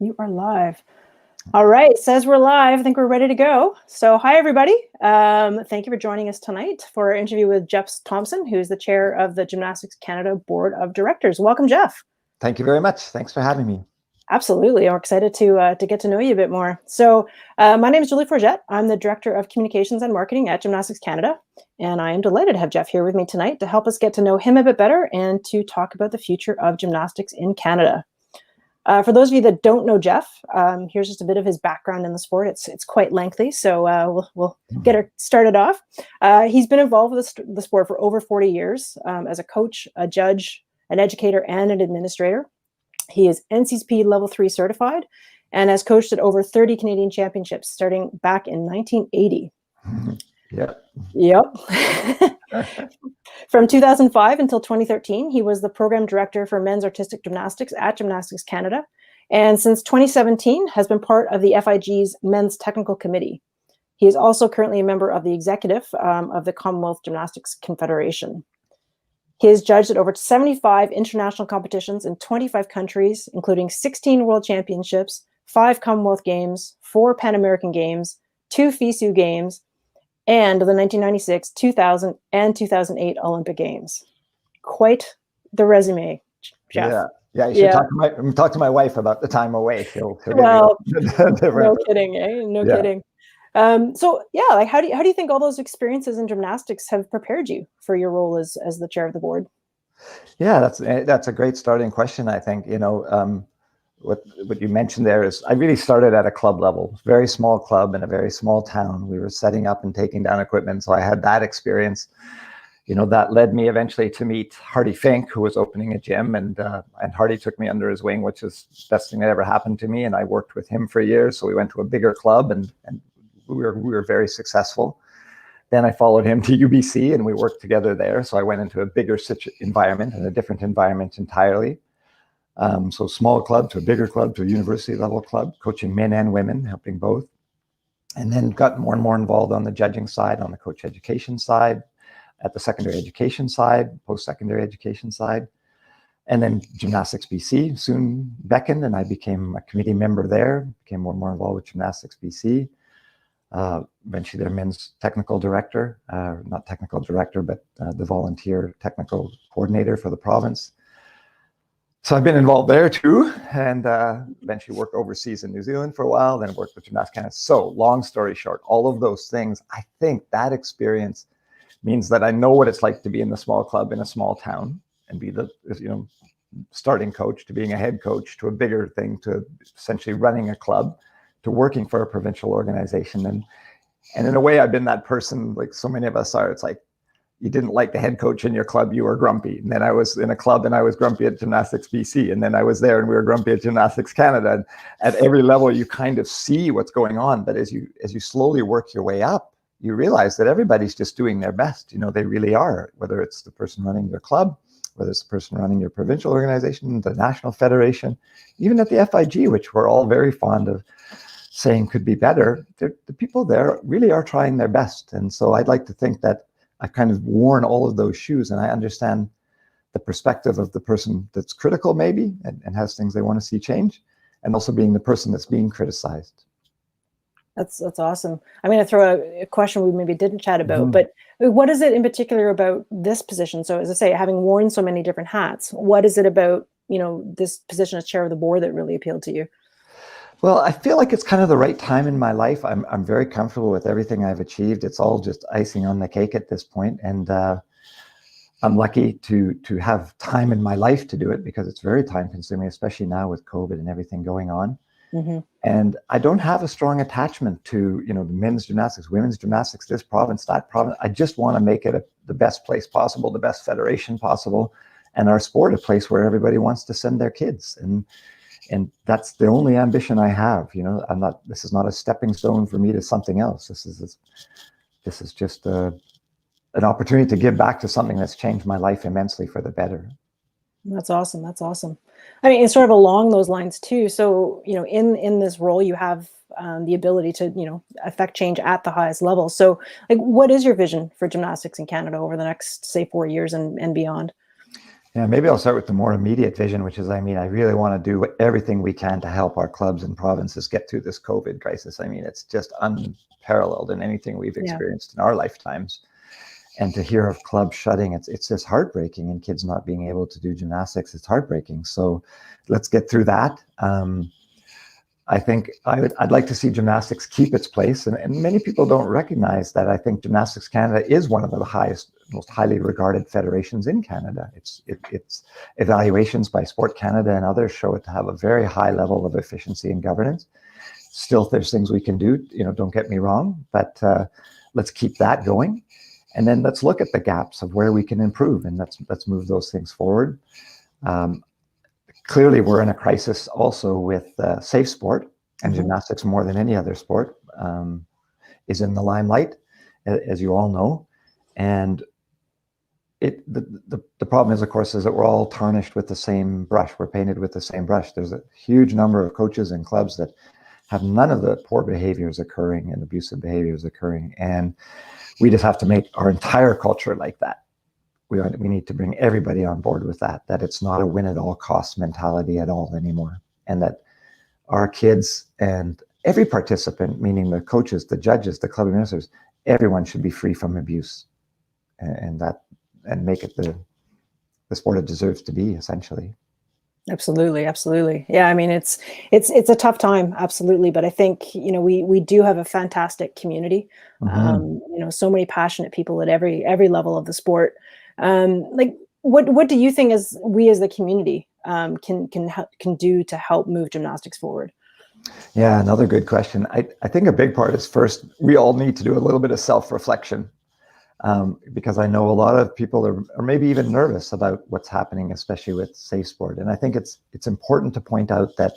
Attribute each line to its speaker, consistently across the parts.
Speaker 1: You are live. All right, it says we're live. I think we're ready to go. So hi, everybody. Thank you for joining us tonight for our interview with Jeff Thomson, who's the chair of the Gymnastics Canada Board of Directors. Welcome, Jeff.
Speaker 2: Thank you very much. Thanks for having me.
Speaker 1: Absolutely. I'm excited to get to know you a bit more. So my name is Julie Forget. I'm the Director of Communications and Marketing at Gymnastics Canada. And I am delighted to have Jeff here with me tonight to help us get to know him a bit better and to talk about the future of gymnastics in Canada. For those of you that don't know Jeff, here's just a bit of his background in the sport. It's quite lengthy, so we'll get her started off. He's been involved with the sport for over 40 years as a coach, a judge, an educator, and an administrator. He is NCSP Level 3 certified and has coached at over 30 Canadian championships starting back in 1980. Yep. From 2005 until 2013, he was the program director for men's artistic gymnastics at Gymnastics Canada, and since 2017 has been part of the FIG's Men's Technical Committee. He is also currently a member of the executive of the Commonwealth Gymnastics Confederation. He has judged at over 75 international competitions in 25 countries, including 16 World Championships, 5 Commonwealth Games, 4 Pan American Games, 2 FISU Games, and the 1996, 2000, and 2008 Olympic Games. Quite the resume, Jeff.
Speaker 2: Yeah. You should talk to my wife about the time away.
Speaker 1: Well, no kidding, eh? No kidding. So how do you think all those experiences in gymnastics have prepared you for your role as the chair of the board?
Speaker 2: Yeah, that's a great starting question. I think what you mentioned there is I really started at a club level, very small club in a very small town. We were setting up and taking down equipment. So I had that experience, that led me eventually to meet Hardy Fink, who was opening a gym, and Hardy took me under his wing, which is the best thing that ever happened to me. And I worked with him for years. So we went to a bigger club and we were very successful. Then I followed him to UBC and we worked together there. So I went into a bigger environment and a different environment entirely. So small club to a bigger club to a university level club, coaching men and women, helping both. And then got more and more involved on the judging side, on the coach education side, at the secondary education side, post-secondary education side. And then Gymnastics BC soon beckoned and I became a committee member there, became more and more involved with Gymnastics BC. Eventually their men's technical director, not technical director, but the volunteer technical coordinator for the province. So I've been involved there too, and eventually worked overseas in New Zealand for a while, then worked with Gymnastics Canada. So long story short, all of those things, I think that experience means that I know what it's like to be in the small club in a small town and be the starting coach to being a head coach to a bigger thing to essentially running a club to working for a provincial organization. And in a way, I've been that person, like so many of us are. It's like, you didn't like the head coach in your club, you were grumpy. And then I was in a club and I was grumpy at Gymnastics BC. And then I was there and we were grumpy at Gymnastics Canada. And at every level, you kind of see what's going on. But as you slowly work your way up, you realize that everybody's just doing their best. They really are, whether it's the person running your club, whether it's the person running your provincial organization, the national federation, even at the FIG, which we're all very fond of saying could be better, the people there really are trying their best. And so I'd like to think that I've kind of worn all of those shoes and I understand the perspective of the person that's critical maybe and has things they want to see change, and also being the person that's being criticized.
Speaker 1: That's awesome. I'm going to throw a question we maybe didn't chat about, but what is it in particular about this position? So as I say, having worn so many different hats, what is it about, this position as chair of the board that really appealed to you?
Speaker 2: Well, I feel like it's kind of the right time in my life. I'm very comfortable with everything I've achieved. It's all just icing on the cake at this point. And I'm lucky to have time in my life to do it because it's very time consuming, especially now with COVID and everything going on. Mm-hmm. And I don't have a strong attachment to, the men's gymnastics, women's gymnastics, this province, that province. I just want to make it the best place possible, the best federation possible, and our sport a place where everybody wants to send their kids. And that's the only ambition I have. This is not a stepping stone for me to something else. This is just an opportunity to give back to something that's changed my life immensely for the better.
Speaker 1: That's awesome. That's awesome. I mean, it's sort of along those lines too. So, in this role, you have the ability to, affect change at the highest level. So what is your vision for gymnastics in Canada over the next, say, 4 years and beyond?
Speaker 2: Yeah, maybe I'll start with the more immediate vision, which is, I mean, I really want to do everything we can to help our clubs and provinces get through this COVID crisis. I mean, it's just unparalleled in anything we've
Speaker 1: Yeah.
Speaker 2: experienced in our lifetimes. And to hear of clubs shutting, it's just heartbreaking, and kids not being able to do gymnastics, it's heartbreaking. So let's get through that. I think I'd like to see gymnastics keep its place. And many people don't recognize that. I think Gymnastics Canada is one of the highest, most highly regarded federations in Canada. Its evaluations by Sport Canada and others show it to have a very high level of efficiency and governance. Still, there's things we can do, don't get me wrong, but let's keep that going. And then let's look at the gaps of where we can improve, and let's move those things forward. Clearly, we're in a crisis also with safe sport, and gymnastics, more than any other sport, is in the limelight, as you all know. And the problem is, of course, is that we're all tarnished with the same brush. We're painted with the same brush. There's a huge number of coaches and clubs that have none of the poor behaviors occurring and abusive behaviors occurring. And we just have to make our entire culture like that. We need to bring everybody on board with that it's not a win at all costs mentality at all anymore. And that our kids and every participant, meaning the coaches, the judges, the club administrators, everyone should be free from abuse, and make it the sport it deserves to be, essentially.
Speaker 1: Absolutely. Yeah, I mean, it's a tough time, absolutely. But I think, we do have a fantastic community. So many passionate people at every level of the sport. What do you think we as the community can do to help move gymnastics forward?
Speaker 2: Yeah, another good question. I think a big part is, first, we all need to do a little bit of self-reflection, because I know a lot of people are maybe even nervous about what's happening, especially with safe sport. And I think it's important to point out that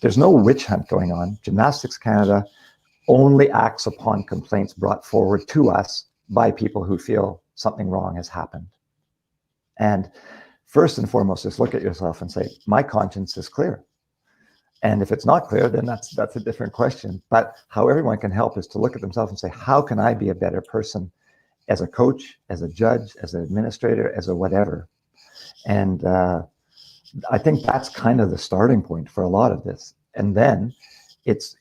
Speaker 2: there's no witch hunt going on. Gymnastics Canada only acts upon complaints brought forward to us by people who feel something wrong has happened. And first and foremost, just look at yourself and say, my conscience is clear. And if it's not clear, then that's a different question. But how everyone can help is to look at themselves and say, how can I be a better person as a coach, as a judge, as an administrator, as a whatever? And I think that's kind of the starting point for a lot of this. And then it's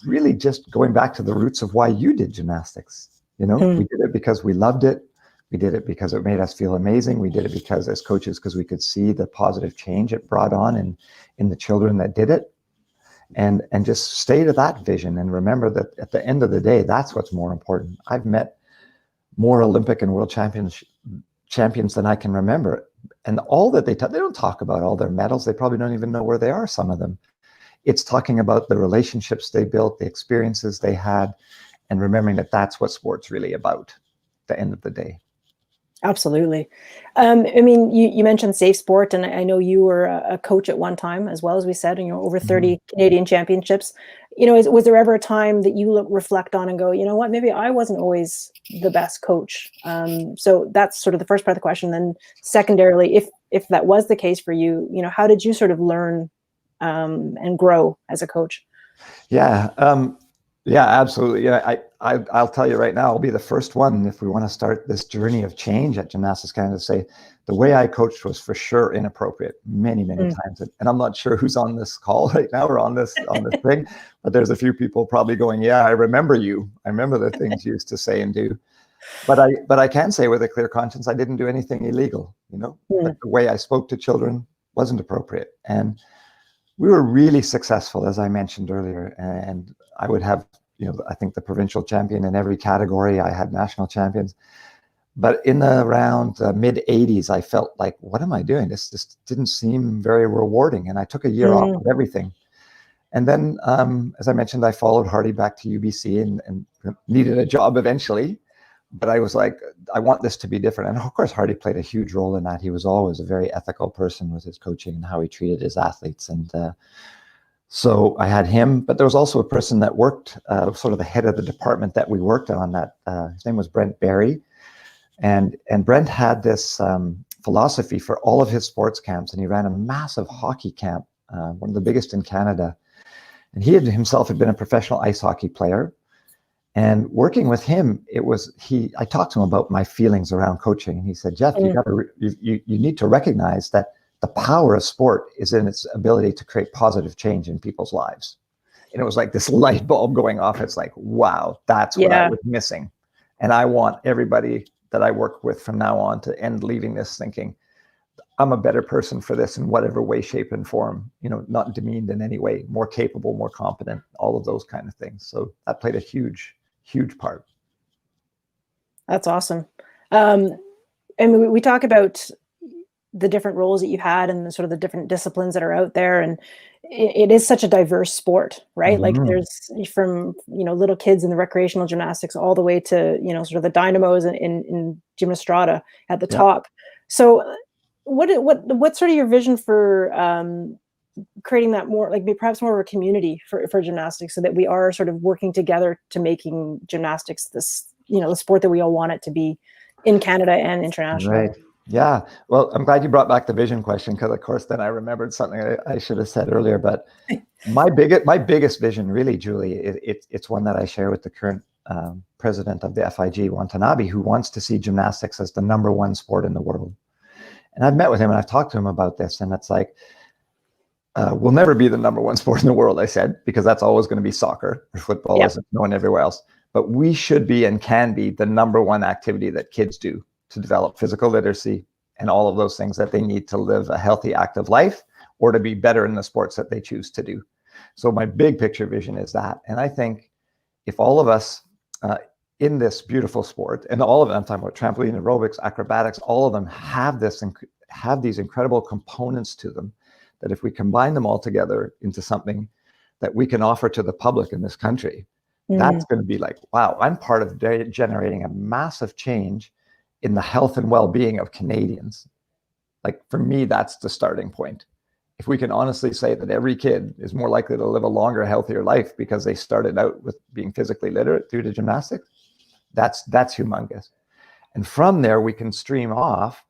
Speaker 2: really just going back to the roots of why you did gymnastics. We did it because we loved it. We did it because it made us feel amazing. We did it because, as coaches, because we could see the positive change it brought on in the children that did it. And just stay to that vision and remember that at the end of the day, that's what's more important. I've met more Olympic and world champions than I can remember. And all that they don't talk about all their medals. They probably don't even know where they are, some of them. It's talking about the relationships they built, the experiences they had, and remembering that that's what sport's really about at the end of the day.
Speaker 1: Absolutely. I mean, you mentioned safe sport, and I know you were a coach at one time as well, as we said, and over 30 Canadian championships. Was there ever a time that you reflect on and go, you know what, maybe I wasn't always the best coach? So that's sort of the first part of the question. Then secondarily, if that was the case for you, how did you sort of learn and grow as a coach?
Speaker 2: Yeah. Yeah, absolutely. Yeah, I'll tell you right now, I'll be the first one, if we want to start this journey of change at Gymnastics Canada, to say the way I coached was for sure inappropriate many times. And I'm not sure who's on this call right now or on this thing, but there's a few people probably going, yeah, I remember you. I remember the things you used to say and do. But I can say with a clear conscience, I didn't do anything illegal, but the way I spoke to children wasn't appropriate. And we were really successful, as I mentioned earlier, and I would have, I think the provincial champion in every category. I had national champions, but in the around mid 80s, I felt like, what am I doing? This just didn't seem very rewarding. And I took a year off of everything. And then, as I mentioned, I followed Hardy back to UBC and needed a job eventually. But I was like, I want this to be different. And of course, Hardy played a huge role in that. He was always a very ethical person with his coaching and how he treated his athletes. And so I had him, but there was also a person that worked, sort of the head of the department that we worked on, that his name was Brent Berry. And Brent had this philosophy for all of his sports camps. And he ran a massive hockey camp, one of the biggest in Canada. And he himself had been a professional ice hockey player. And working with him, I talked to him about my feelings around coaching. And he said, Jeff, you need to recognize that the power of sport is in its ability to create positive change in people's lives. And it was like this light bulb going off. It's like, wow, that's what I was missing. And I want everybody that I work with from now on to end leaving this thinking, I'm a better person for this in whatever way, shape, and form, not demeaned in any way, more capable, more competent, all of those kind of things. So that played a huge part.
Speaker 1: That's awesome. And we talk about the different roles that you had and the sort of the different disciplines that are out there. And it is such a diverse sport, right? Like there's from, little kids in the recreational gymnastics all the way to, sort of the dynamos in Gymnastrata at the top. So what's sort of your vision for creating that more, like perhaps more of a community for gymnastics, so that we are sort of working together to making gymnastics this, the sport that we all want it to be in Canada and internationally.
Speaker 2: Right. Yeah. Well, I'm glad you brought back the vision question, because of course then I remembered something I should have said earlier. But my biggest vision, really, Julie, it's one that I share with the current president of the FIG, Watanabe, who wants to see gymnastics as the #1 sport in the world. And I've met with him and I've talked to him about this, and it's like, we'll never be the #1 sport in the world, I said, because that's always going to be soccer or football, as it's known everywhere else. But we should be and can be the #1 activity that kids do to develop physical literacy and all of those things that they need to live a healthy, active life, or to be better in the sports that they choose to do. So my big picture vision is that. And I think if all of us in this beautiful sport, and all of them, I'm talking about trampoline, aerobics, acrobatics, all of them have these incredible components to them, that if we combine them all together into something that we can offer to the public in this country, that's going to be like, wow, I'm part of generating a massive change in the health and well-being of Canadians. Like, for me, that's the starting point. If we can honestly say that every kid is more likely to live a longer, healthier life because they started out with being physically literate due to gymnastics, that's humongous. And from there, we can stream off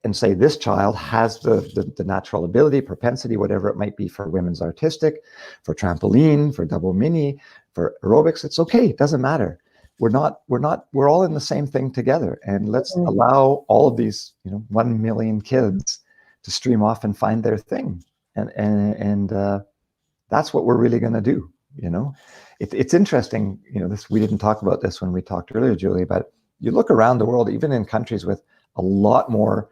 Speaker 2: and say this child has the natural ability, propensity, whatever it might be, for women's artistic, for trampoline, for double mini, for aerobics. It's okay. It doesn't matter. We're all in the same thing together. And let's allow all of these, 1 million kids to stream off and find their thing. And that's what we're really going to do. It's interesting, we didn't talk about this when we talked earlier, Julie, but you look around the world, even in countries with a lot more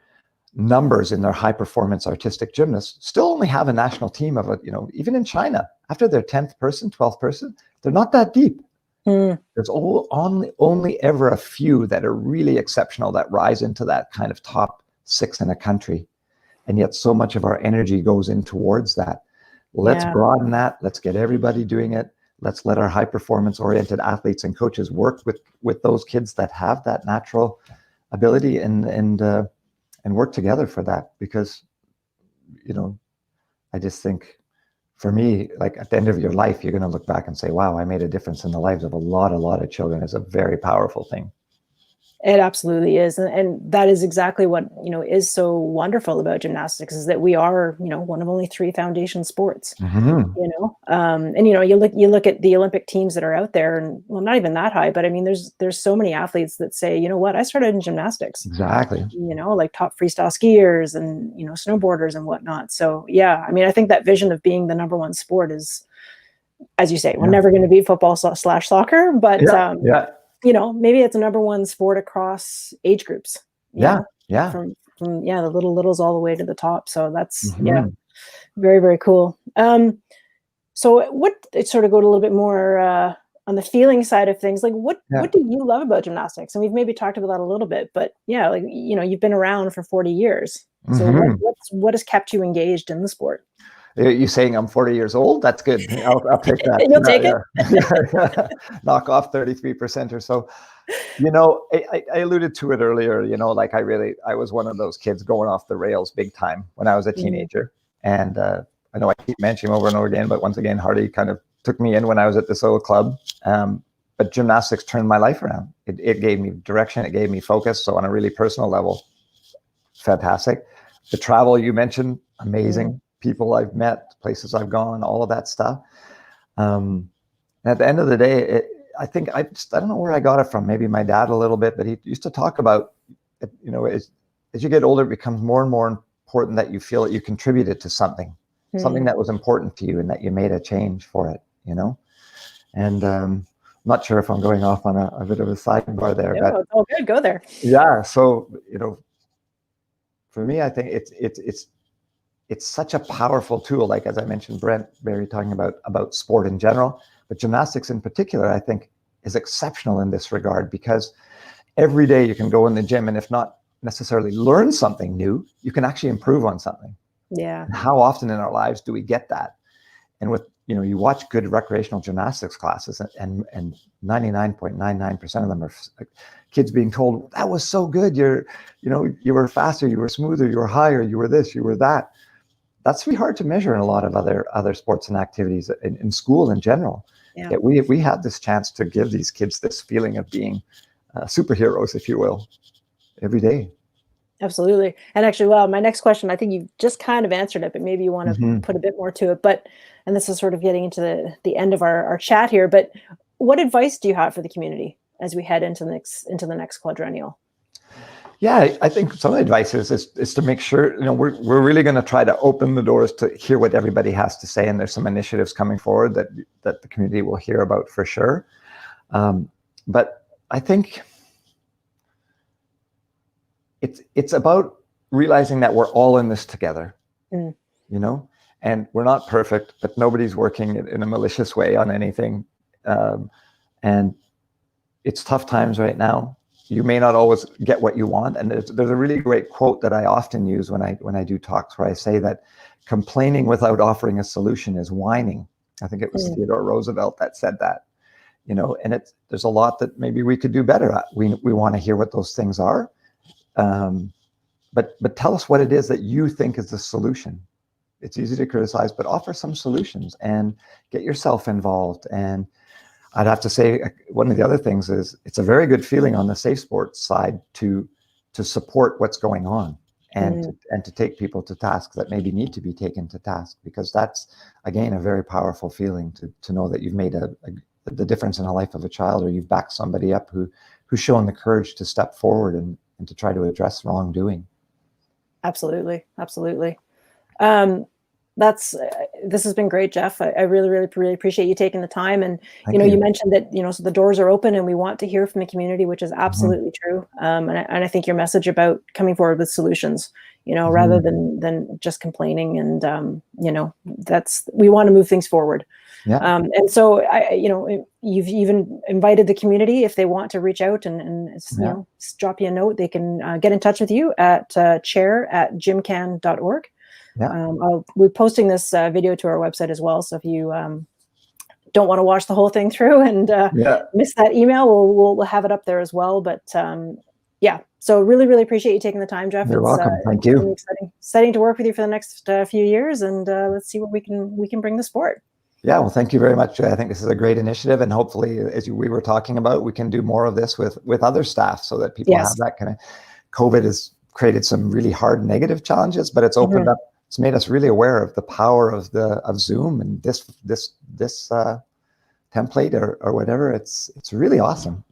Speaker 2: numbers in their high performance artistic gymnasts, still only have a national team of even in China, after their 10th person, 12th person, they're not that deep. There's only ever a few that are really exceptional that rise into that kind of top 6 in a country. And yet so much of our energy goes in towards that. Let's broaden that. Let's get everybody doing it. Let's let our high performance oriented athletes and coaches work with those kids that have that natural ability and work together for that. Because, I just think, for me, like, at the end of your life, you're going to look back and say, wow, I made a difference in the lives of a lot of children. It's a very powerful thing.
Speaker 1: It absolutely is. And that is exactly what, is so wonderful about gymnastics, is that we are, one of only 3 foundation sports, and, you look at the Olympic teams that are out there, and, well, not even that high, but I mean, there's so many athletes that say, you know what, I started in gymnastics.
Speaker 2: Exactly.
Speaker 1: Like top freestyle skiers and, snowboarders and whatnot. So, yeah, I mean, I think that vision of being the #1 sport is, as you say, we're never going to be football / soccer, but, maybe it's a #1 sport across age groups. From the littles all the way to the top. So that's very, very cool. So what, sort of go to a little bit more on the feeling side of things, like what do you love about gymnastics? And we've maybe talked about that a little bit, but you've been around for 40 years. So what has kept you engaged in the sport?
Speaker 2: You saying I'm 40 years old? That's good. I'll take that.
Speaker 1: You'll take it?
Speaker 2: Knock off 33% or so. I alluded to it earlier, like I was one of those kids going off the rails big time when I was a teenager. And I know I keep mentioning over and over again, but once again, Hardy kind of took me in when I was at this old club. But gymnastics turned my life around. It gave me direction. It gave me focus. So on a really personal level, fantastic. The travel you mentioned, amazing. People I've met, places I've gone, all of that stuff. And at the end of the day, I think I don't know where I got it from. Maybe my dad a little bit, but he used to talk about, as you get older, it becomes more and more important that you feel that you contributed to something that was important to you, and that you made a change for it. And I'm not sure if I'm going off on a bit of a sidebar there, but
Speaker 1: it's all good. Go there.
Speaker 2: Yeah. So for me, I think it's such a powerful tool. Like, as I mentioned, Brent Barry talking about sport in general, but gymnastics in particular, I think, is exceptional in this regard, because every day you can go in the gym, and if not necessarily learn something new, you can actually improve on something.
Speaker 1: Yeah.
Speaker 2: And how often in our lives do we get that? And with, you watch good recreational gymnastics classes, and 99.99% of them are kids being told, that was so good. You were faster, you were smoother, you were higher, you were this, you were that. That's really hard to measure in a lot of other sports and activities in school in general.
Speaker 1: Yeah.
Speaker 2: Yet we have this chance to give these kids this feeling of being superheroes, if you will, every day.
Speaker 1: Absolutely. And actually, well, my next question, I think you just kind of answered it, but maybe you want to put a bit more to it. And this is sort of getting into the end of our chat here, but what advice do you have for the community as we head into the next quadrennial?
Speaker 2: Yeah, I think some of the advice is to make sure, we're really going to try to open the doors to hear what everybody has to say. And there's some initiatives coming forward that the community will hear about for sure. But I think it's about realizing that we're all in this together, and we're not perfect, but nobody's working in a malicious way on anything. And it's tough times right now. You may not always get what you want. And there's a really great quote that I often use when I do talks, where I say that complaining without offering a solution is whining. I think it was Theodore Roosevelt that said that, and there's a lot that maybe we could do better at. We want to hear what those things are. But tell us what it is that you think is the solution. It's easy to criticize, but offer some solutions and get yourself involved. And I'd have to say, one of the other things is, it's a very good feeling on the safe sports side to support what's going on, and to take people to task that maybe need to be taken to task, because that's, again, a very powerful feeling to know that you've made the difference in the life of a child, or you've backed somebody up who's shown the courage to step forward and to try to address wrongdoing. Absolutely.
Speaker 1: This has been great, Jeff. I really, really, really appreciate you taking the time. And,
Speaker 2: Thank you.
Speaker 1: You mentioned that, so the doors are open and we want to hear from the community, which is absolutely true. And I think your message about coming forward with solutions, rather than just complaining, and, we want to move things forward.
Speaker 2: Yeah.
Speaker 1: And so you've even invited the community, if they want to reach out and drop you a note, they can get in touch with you at chair@gymcan.org.
Speaker 2: Yeah.
Speaker 1: I'll be posting this video to our website as well. So if you don't want to watch the whole thing through and miss that email, we'll have it up there as well. But so really, really appreciate you taking the time, Jeff.
Speaker 2: You're welcome. Thank you.
Speaker 1: Really exciting to work with you for the next few years, and let's see what we can bring the sport.
Speaker 2: Yeah, well, thank you very much. I think this is a great initiative, and hopefully, as we were talking about, we can do more of this with other staff, so that people have that kind of. COVID has created some really hard negative challenges, but it's opened up. It's made us really aware of the power of Zoom and this template or whatever. It's really awesome.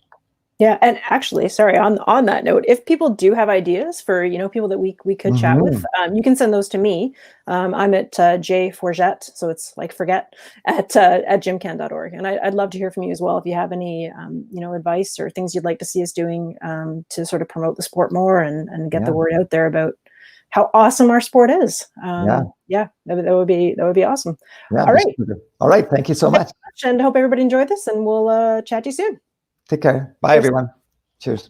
Speaker 1: Yeah, and actually, sorry, on that note, if people do have ideas for people that we could chat with, you can send those to me. I'm at jforget, so it's like forget at gymcan.org, and I'd love to hear from you as well if you have any advice or things you'd like to see us doing to sort of promote the sport more and get the word out there about how awesome our sport is. That would be awesome.
Speaker 2: Yeah,
Speaker 1: all
Speaker 2: right. Thank you so much.
Speaker 1: And hope everybody enjoyed this, and we'll chat to you soon.
Speaker 2: Take care. Bye, everyone. Cheers.